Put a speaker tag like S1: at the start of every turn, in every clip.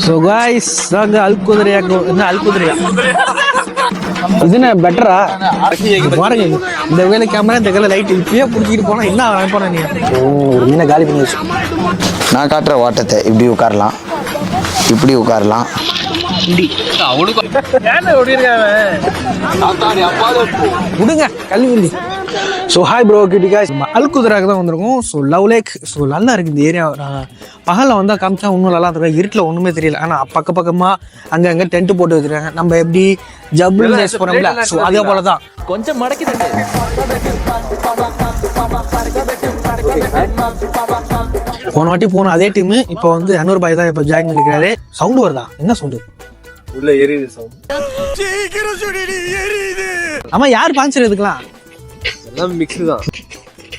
S1: So guys, நாங்க அல்குதிரையா என்ன அல்குதிரையா இதுனா பெட்டரா பாருங்க இந்த வேலை கேமரா இந்த வேலை லைட் இப்பயே புடிச்சிட்டு போனா என்ன நினைப்பானே நீ ஒரு மீனை காலி பண்ணி வச்சு
S2: நான் காட்டுற வாட்டத்தை இப்படி உட்காரலாம் இப்படி உட்காரலாம்
S1: விடுங்க கல்வி. ஸோ ஹாய் ப்ரோ கிட்டி காய்ஸ், அல்குதிராக்கு தான் வந்திருக்கோம். So love lakh. ஸோ நல்லா இருக்குது இந்த ஏரியா. பகலில் வந்தால் காமிச்சா ஒன்றும் நல்லா இருக்கும், இருட்டில் ஒன்றுமே தெரியல. ஆனால் பக்கமாக அங்கே டென்ட் போட்டு வச்சுருக்காங்க. நம்ம எப்படி ஜப்பிள் ரேஸ் போகிறோம்ல, ஸோ அதே போல தான்
S3: கொஞ்சம் மடக்கி
S1: போன வாட்டி போனோம் அதே டீமு. இப்போ வந்து அன்னூர் பாய் தான் இப்போ ஜாயின் பண்ணிக்கிறாரு. சவுண்டு வருதா? என்ன சவுண்டு?
S4: உள்ள எரியுது சவுண்ட்.
S1: ஆமா, யார் பான்சர் இதுக்கெல்லாம்?
S4: எல்லாம் மிக்ஸ் தான்.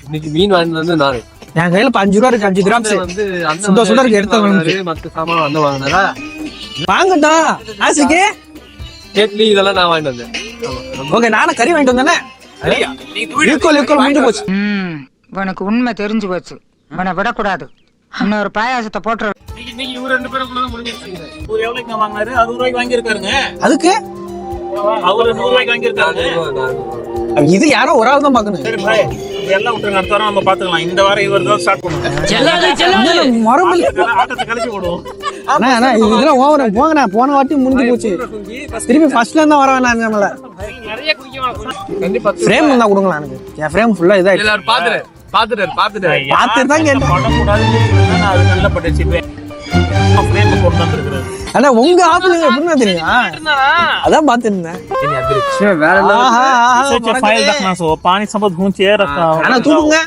S4: இன்னைக்கு மீன் வாங்கிட்டு வந்து நானு
S1: என் கையில 5 ரூபா இருக்கு. 5 கிராம்
S4: வந்து
S1: சுட இருக்கு, எடுத்து
S4: மத்த சாமான் வந்து வாங்கினாரா
S1: வாங்கட்டா ஆசைக்கு
S4: கேட்லி இதெல்லாம் நான் வாங்கிட்டு வந்தேன்.
S1: ஓகே, நானும் கறி வாங்கிட்டு வந்தேனே. முடிஞ்சு போச்சு.
S5: உனக்கு உண்மை தெரிஞ்சு போச்சு, உன்னை விடக்கூடாது. இன்னொரு பாயாசத்தை போட்டு
S6: இன்னைக்கு இவரு 2 பேரும் கூட முடிஞ்சிருச்சு. இவரு எவ்வளவுக்கு வாங்கினாரு? 60 ரூபாய்க்கு வாங்கியிருக்காருங்க.
S1: அதுக்கு
S6: அவரு 100 ரூபாய்க்கு வாங்கியிருக்காரு.
S1: இது யாரோ ஒரு ஆள் தான் பாக்கணும்.
S6: சரி பாய், எல்லாம் விட்டுருங்க, அடுத்த வாரம் நம்ம பாத்துக்கலாம். இந்த வாரம் இவர் தான் ஸ்டார்ட் பண்ணுவோம்.
S1: மறுபடி
S6: ஆட்டத்தை கழிச்சு போடுவோம்.
S1: இதெல்லாம் ஓவர போங்கண்ணா. போன வாட்டி முடிஞ்சு போச்சு, திரும்பி ஃபர்ஸ்ட்ல இருந்தா வர வேணாம். நம்மள
S6: நிறைய குடிக்கலாம்.
S4: கண்டிப்பா
S1: ஃப்ரேம் இருந்தா கொடுங்களா எனக்கு. என் ஃப்ரேம் ஃபுல்லா இதா
S4: எல்லாரும் பாத்துட்டு
S1: தான் கேட்டேன்.
S6: படக்கூடாதுன்னு அது நல்ல பட்டுச்சு. ஃப்ரேம் கொண்டு வந்திருக்கிறாரு.
S1: ஆனா உங்க ஆப்ல எப்படின்னா தெரியும், அதான் பாத்துருந்தேன்.
S6: पानी समझ घूंचे रखा
S1: ஆனா தூக்குங்க.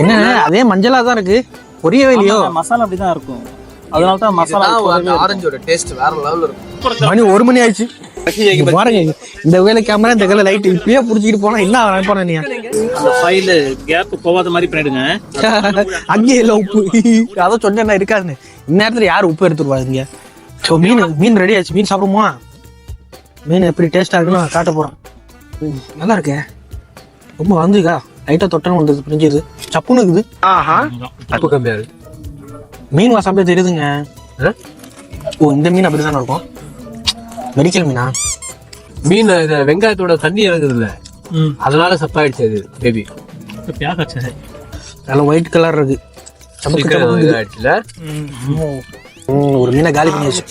S1: என்ன அதே மஞ்சளா தான் இருக்கு, பொரியவே இல்லையோ?
S6: மசாலா அப்படிதான் இருக்கும். அதனால தான் மசாலா
S4: ஆரஞ்சோட டேஸ்ட் வேற லெவல்ல இருக்கும்.
S1: மணி 1 மணி ஆயிடுச்சு. பாருங்க இந்த வேலை கேமரா இந்த வேலை லைட் இப்பயே புடிச்சிட்டு போனா என்ன நினைப்பானே நீ?
S6: அந்த ஃபைல் கேப் போகாத மாதிரி பண்ணிடுங்க.
S1: அங்கே இல்ல உப்பு, அதான் சொன்னா இருக்காதுன்னு. இந்நேரத்துல யாரு உப்பு எடுத்துருவாங்க? ஸோ மீன் ரெடி ஆச்சு. மீன் சாப்பிடுமா? மீன் எப்படி டேஸ்டா இருக்குன்னு நான் காட்ட போறேன். நல்லா இருக்கே, ரொம்ப வந்துக்கா. லைட்டா தொட்டன்னு வந்தது, பிரிஞ்சுது, சப்புன்னு இருக்குது.
S4: உப்பு கம்மியாது.
S1: மீன் வாசம் தெரியுதுங்க. ஓ, இந்த மீன் அப்படிதானே இருக்கும். மெடிக்கல் மீனா?
S4: மீன் வெங்காயத்தோட தண்ணி இறங்குது இல்ல, அதனால சப்பாயிடுச்சு அது பேபி.
S1: நல்ல ஒயிட் கலர் இருக்கு. ஒரு மீனை காலி பண்ணி வச்சு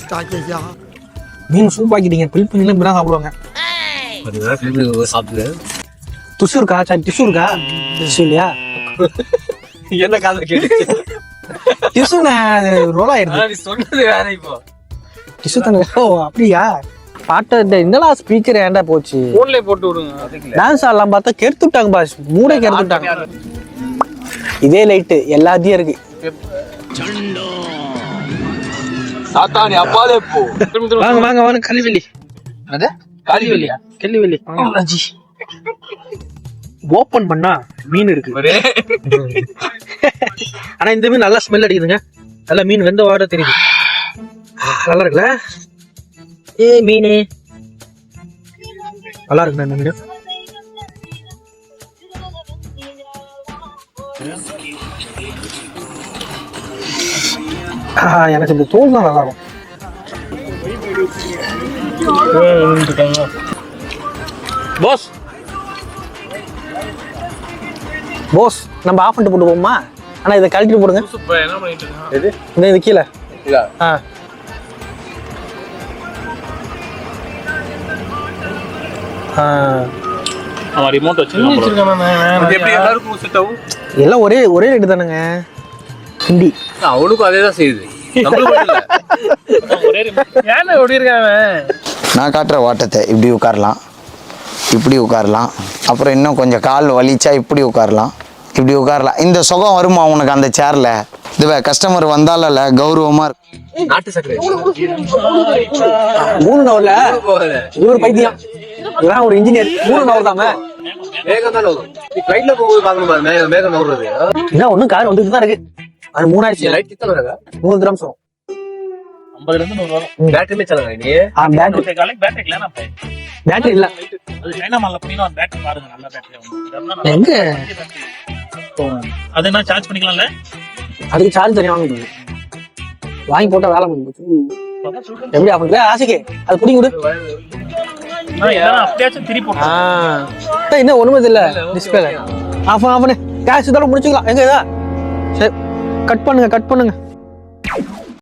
S1: மீன் சூப் ஆக்கிட்டீங்க. பில் பண்ணி இப்படிதான் சாப்பிடுவாங்க.
S4: சாப்பிடு.
S1: துசு இருக்கா? டிசு இருக்கா? டிசு இல்லையா?
S4: என்ன கால கேட்டு
S1: டிசு ரோல் ஆயிடுது.
S4: சொன்னது வேற. இப்போ
S1: டிசு தானே? ஓ அப்படியா? பாட்ட இதெல்லாம் ஸ்பீக்கர் ஏன்டா போச்சு?
S6: போன்லயே போட்டு விடுங்க.
S1: டான்ஸ் ஆடலாம் பார்த்தா கெடுத்துட்டாங்க பாஸ், மூடே கெடுத்துட்டாங்க. இதே லைட்டு எல்லாத்தையும் இருக்கு.
S4: சாத்தானி அப்பாலே போ.
S1: வாங்க வாங்க வாங்க. கல்விவெளி.
S4: அது காலிவெளியா?
S1: கல்விவெளி ஓபன் பண்ணா மீன் இருக்கு. ஆனா இந்த மீன் நல்லா ஸ்மெல் அடிக்குதுங்க. நல்லா மீன் வெந்த வாட தெரியுது. நல்லா இருக்குல்ல? மீன் நல்லா இருக்குண்ணா இந்த மீன். எனக்கு இந்த தோல் தான் நல்லா இருக்கும். போஸ் போஸ், நம்ம ஆஃப் பண்ணிட்டு போட்டு போமா? ஆனா இதை கழட்டிட்டு போடுங்க.
S6: என்ன பண்ணிட்டு இருக்கான்?
S1: இது கீழே.
S6: ரிமோட்
S1: எல்லாம் ஒரே ரேட்டு தானுங்க. ஹிந்தி
S4: அவனுக்கும் அதே தான் செய்யுது.
S2: நான் காட்டுற வாட்டத்தை இப்படி உட்காரலாம் இப்படி உட்காரலாம். அப்புறம் இன்னும் கொஞ்சம் கால் வலிச்சா இப்படி உட்காரலாம் இப்படி உட்காரலாம். இந்த சுகம் வருமா உனக்கு அந்த சேர்ல? இதுவே கஸ்டமர் வந்தால கௌரவமா இருக்கும்.
S4: நாட்டு சக்கரை
S1: 3 நவர்ல ஒரு பைத்தியம். இதெல்லாம் ஒரு இன்ஜினியர். 3 நவர் தாங்க.
S4: மேகம் தான் வரும். ஃளைட்ல போகும்போது பார்க்கணும் பாருங்க, மேகம் நவர்றது.
S1: என்ன ஒண்ணும் கார் வந்துட்டு தான் இருக்கு. அது 3 ஆயிடுச்சு.
S4: லைட் கிட்ட வரதா?
S1: 3 கிராம் வரும்.
S6: 50 ல இருந்து 100 வரும்.
S4: பேட்டரிமே चलाங்க நீ.
S1: பேட்டரி
S6: காலைக்கு பேட்டரி இல்லனா பை.
S1: பேட்டரி இல்ல.
S6: அது சைனா மால்ல போனீனா அந்த பேட்டரி பாருங்க, நல்ல பேட்டரி ஆகும்.
S1: எங்க
S6: அது என்ன சார்ஜ் பண்ணிக்கலாம்ல?
S1: அதுக்கு சார்ஜ் தனியா வாங்குது. வாங்கி போட்டா வேலை முடிஞ்சு. எப்படி அப்படி ஆசைக்கு அது பிடிங்க விடு.
S6: அப்படியாச்சும் திருப்பி போட்டு
S1: என்ன ஒண்ணுமே இல்ல டிஸ்பிளே ஆஃப் பண்ணு கேஷ் இதோட முடிச்சுக்கலாம். எங்க இதா சரி கட் பண்ணுங்க